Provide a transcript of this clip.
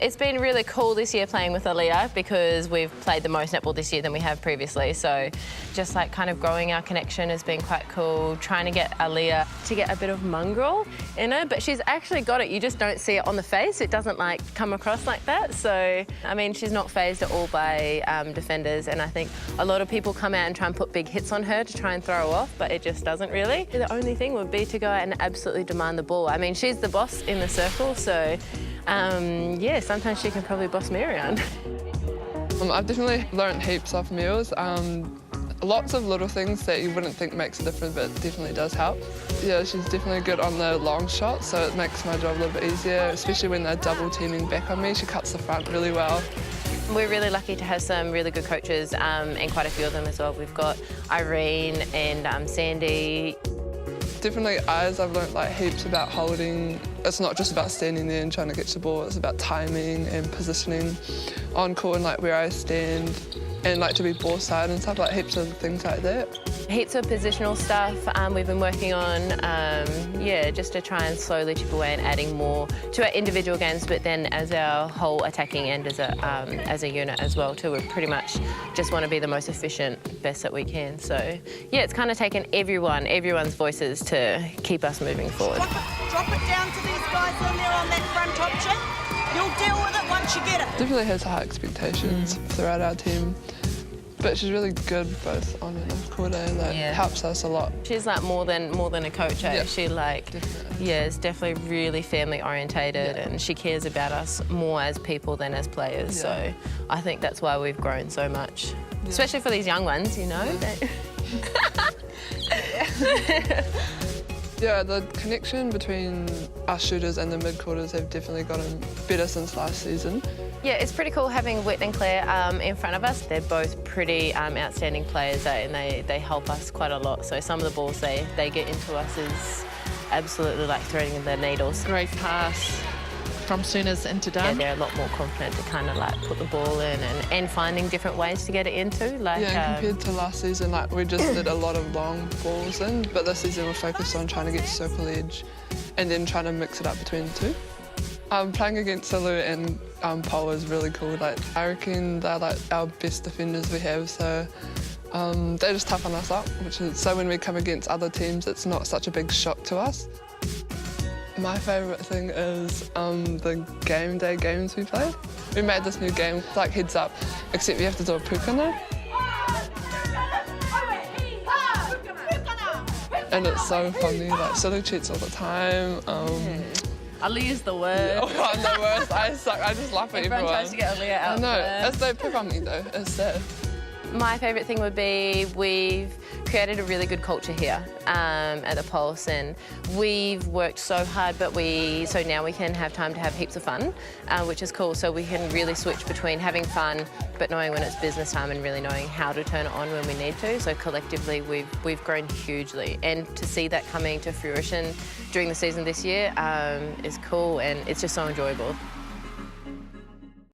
It's been really cool this year playing with Aliyah because we've played the most netball this year than we have previously. So just like kind of growing our connection has been quite cool. Trying to get Aliyah to get a bit of mongrel in her, but she's actually got it. You just don't see it on the face. It doesn't like come across like that. So, I mean, she's not fazed at all by defenders. And I think a lot of people come out and try and put big hits on her to try and throw her off, but it just doesn't really. The only thing would be to go out and absolutely demand the ball. I mean, she's the boss in the circle, so yeah, sometimes she can probably boss me around. I've definitely learned heaps off Meals. Lots of little things that you wouldn't think makes a difference, but definitely does help. Yeah, she's definitely good on the long shot, so it makes my job a little bit easier, especially when they're double teaming back on me. She cuts the front really well. We're really lucky to have some really good coaches, and quite a few of them as well. We've got Irene and Sandy. Definitely eyes, I've learnt like heaps about holding. It's not just about standing there and trying to get the ball, it's about timing and positioning on court and like where I stand and like to be ball side and stuff, like heaps of things like that. Heaps of positional stuff we've been working on, yeah, just to try and slowly chip away and adding more to our individual games, but then as our whole attacking end as a unit as well too. We pretty much just want to be the most efficient, best that we can. So yeah, it's kind of taken everyone's voices to keep us moving forward. Drop it down to these guys on there on that front option. You'll deal with it once you get it. Definitely has high expectations throughout our team. But she's really good both on and off court, and that helps us a lot. She's like more than a coach. Yeah, she like definitely. Yeah, is definitely really family orientated, and she cares about us more as people than as players. So I think that's why we've grown so much, especially for these young ones, you know. Yeah, the connection between us shooters and the mid-quarters have definitely gotten better since last season. Yeah, it's pretty cool having Whit and Claire in front of us. They're both pretty outstanding players, and they help us quite a lot. So some of the balls they get into us is absolutely like threading the needles. Great pass from Sooners into Dunn. Yeah, they're a lot more confident to kind of like put the ball in and finding different ways to get it into. Like, yeah, compared to last season, like we just did a lot of long balls in, but this season we're focused on trying to get circle edge and then trying to mix it up between the two. Playing against Salu and Pole is really cool. Like, I reckon they're like our best defenders we have, so they just toughen us up, so when we come against other teams, it's not such a big shock to us. My favourite thing is the game day games we play. We made this new game, it's like heads up, except you have to do a pukana. And it's so funny, like Salu cheats all the time. Aliyah's the worst. Oh, I'm the worst. I suck. I just laugh at everyone. Everyone tries to get Aliyah out. I know. It's they pick on me though. It's sad. My favourite thing would be we've created a really good culture here at the Pulse, and we've worked so hard, but so now we can have time to have heaps of fun, which is cool. So we can really switch between having fun, but knowing when it's business time and really knowing how to turn it on when we need to. So collectively, we've grown hugely, and to see that coming to fruition during the season this year is cool, and it's just so enjoyable.